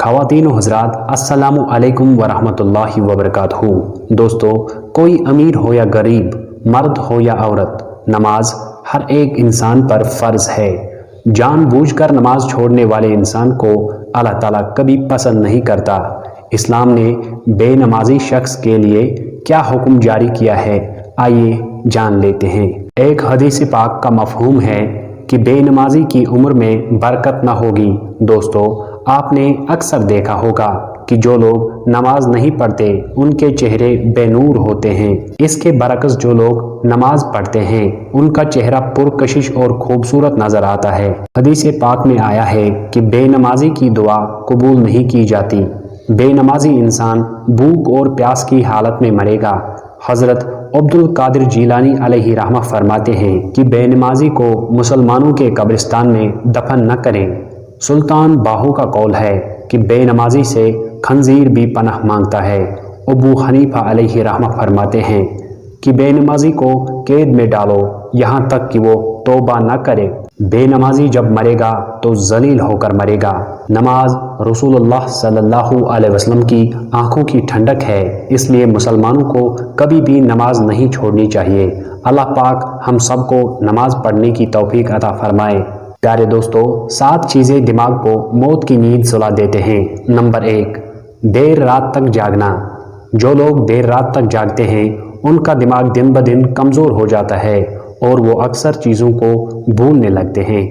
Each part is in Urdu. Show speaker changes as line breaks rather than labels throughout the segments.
خواتین و حضرات السلام علیکم ورحمۃ وبرکاتہ۔ دوستو، کوئی امیر ہو یا غریب، مرد ہو یا عورت، نماز ہر ایک انسان پر فرض ہے۔ جان بوجھ کر نماز چھوڑنے والے انسان کو اللہ تعالیٰ کبھی پسند نہیں کرتا۔ اسلام نے بے نمازی شخص کے لیے کیا حکم جاری کیا ہے، آئیے جان لیتے ہیں۔ ایک حدیث پاک کا مفہوم ہے کہ بے نمازی کی عمر میں برکت نہ ہوگی۔ دوستو، آپ نے اکثر دیکھا ہوگا کہ جو لوگ نماز نہیں پڑھتے ان کے چہرے بے نور ہوتے ہیں۔ اس کے برعکس جو لوگ نماز پڑھتے ہیں ان کا چہرہ پرکشش اور خوبصورت نظر آتا ہے۔ حدیث پاک میں آیا ہے کہ بے نمازی کی دعا قبول نہیں کی جاتی۔ بے نمازی انسان بھوک اور پیاس کی حالت میں مرے گا۔ حضرت عبد القادر جیلانی علیہ رحمہ فرماتے ہیں کہ بے نمازی کو مسلمانوں کے قبرستان میں دفن نہ کریں۔ سلطان باہو کا قول ہے کہ بے نمازی سے خنزیر بھی پناہ مانگتا ہے۔ ابو حنیفہ علیہ رحمہ فرماتے ہیں کہ بے نمازی کو قید میں ڈالو یہاں تک کہ وہ توبہ نہ کرے۔ بے نمازی جب مرے گا تو ذلیل ہو کر مرے گا۔ نماز رسول اللہ صلی اللہ علیہ وسلم کی آنکھوں کی ٹھنڈک ہے، اس لیے مسلمانوں کو کبھی بھی نماز نہیں چھوڑنی چاہیے۔ اللہ پاک ہم سب کو نماز پڑھنے کی توفیق عطا فرمائے۔ پیارے دوستو، 7 چیزیں دماغ کو موت کی نیند سلا دیتے ہیں۔ نمبر 1، دیر رات تک جاگنا۔ جو لوگ دیر رات تک جاگتے ہیں ان کا دماغ دن بدن کمزور ہو جاتا ہے اور وہ اکثر چیزوں کو بھولنے لگتے ہیں۔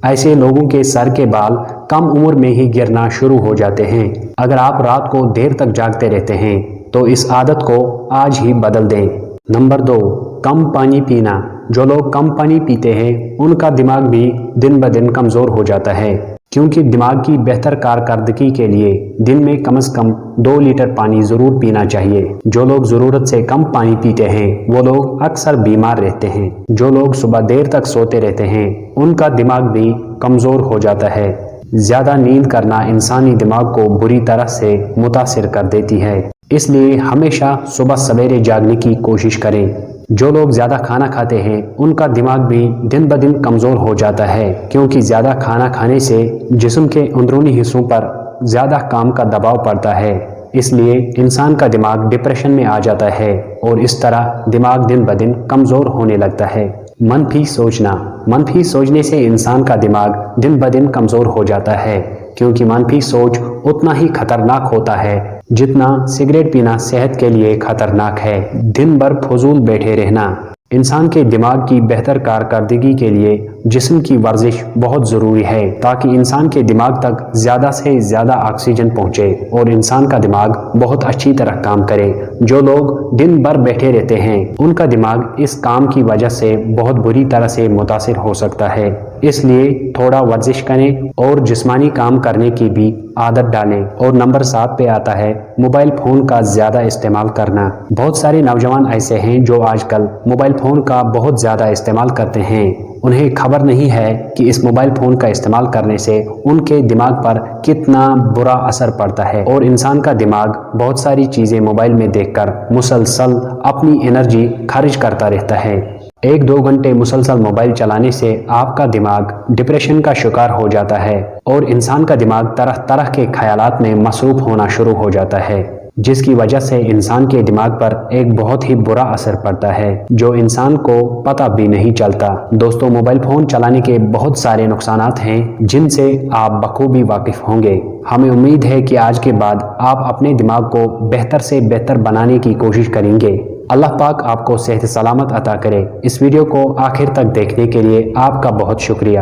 ایسے لوگوں کے سر کے بال کم عمر میں ہی گرنا شروع ہو جاتے ہیں۔ اگر آپ رات کو دیر تک جاگتے رہتے ہیں تو اس عادت کو آج ہی بدل دیں۔ نمبر 2، کم پانی پینا۔ جو لوگ کم پانی پیتے ہیں ان کا دماغ بھی دن بدن کمزور ہو جاتا ہے، کیونکہ دماغ کی بہتر کارکردگی کے لیے دن میں کم از کم 2 لیٹر پانی ضرور پینا چاہیے۔ جو لوگ ضرورت سے کم پانی پیتے ہیں وہ لوگ اکثر بیمار رہتے ہیں۔ جو لوگ صبح دیر تک سوتے رہتے ہیں ان کا دماغ بھی کمزور ہو جاتا ہے۔ زیادہ نیند کرنا انسانی دماغ کو بری طرح سے متاثر کر دیتی ہے، اس لیے ہمیشہ صبح سویرے جاگنے کی کوشش کریں۔ جو لوگ زیادہ کھانا کھاتے ہیں ان کا دماغ بھی دن بدن کمزور ہو جاتا ہے، کیونکہ زیادہ کھانا کھانے سے جسم کے اندرونی حصوں پر زیادہ کام کا دباؤ پڑتا ہے، اس لیے انسان کا دماغ ڈپریشن میں آ جاتا ہے اور اس طرح دماغ دن بدن کمزور ہونے لگتا ہے۔ منفی سوچنا۔ منفی سوچنے سے انسان کا دماغ دن بدن کمزور ہو جاتا ہے، کیونکہ منفی سوچ اتنا ہی خطرناک ہوتا ہے جتنا سگریٹ پینا صحت کے لیے خطرناک ہے۔ دن بھر فضول بیٹھے رہنا۔ انسان کے دماغ کی بہتر کارکردگی کے لیے جسم کی ورزش بہت ضروری ہے تاکہ انسان کے دماغ تک زیادہ سے زیادہ آکسیجن پہنچے اور انسان کا دماغ بہت اچھی طرح کام کرے۔ جو لوگ دن بھر بیٹھے رہتے ہیں ان کا دماغ اس کام کی وجہ سے بہت بری طرح سے متاثر ہو سکتا ہے، اس لیے تھوڑا ورزش کریں اور جسمانی کام کرنے کی بھی عادت ڈالیں۔ اور نمبر 7 پہ آتا ہے موبائل فون کا زیادہ استعمال کرنا۔ بہت سارے نوجوان ایسے ہیں جو آج کل موبائل فون کا بہت زیادہ استعمال کرتے ہیں۔ انہیں خبر نہیں ہے کہ اس موبائل فون کا استعمال کرنے سے ان کے دماغ پر کتنا برا اثر پڑتا ہے، اور انسان کا دماغ بہت ساری چیزیں موبائل میں دیکھ کر مسلسل اپنی انرجی خرچ کرتا رہتا ہے۔ 1-2 گھنٹے مسلسل موبائل چلانے سے آپ کا دماغ ڈپریشن کا شکار ہو جاتا ہے اور انسان کا دماغ طرح طرح کے خیالات میں مصروف ہونا شروع ہو جاتا ہے، جس کی وجہ سے انسان کے دماغ پر ایک بہت ہی برا اثر پڑتا ہے جو انسان کو پتہ بھی نہیں چلتا۔ دوستو، موبائل فون چلانے کے بہت سارے نقصانات ہیں جن سے آپ بخوبی واقف ہوں گے۔ ہمیں امید ہے کہ آج کے بعد آپ اپنے دماغ کو بہتر سے بہتر بنانے کی کوشش کریں گے۔ اللہ پاک آپ کو صحت سلامت عطا کرے۔ اس ویڈیو کو آخر تک دیکھنے کے لیے آپ کا بہت شکریہ۔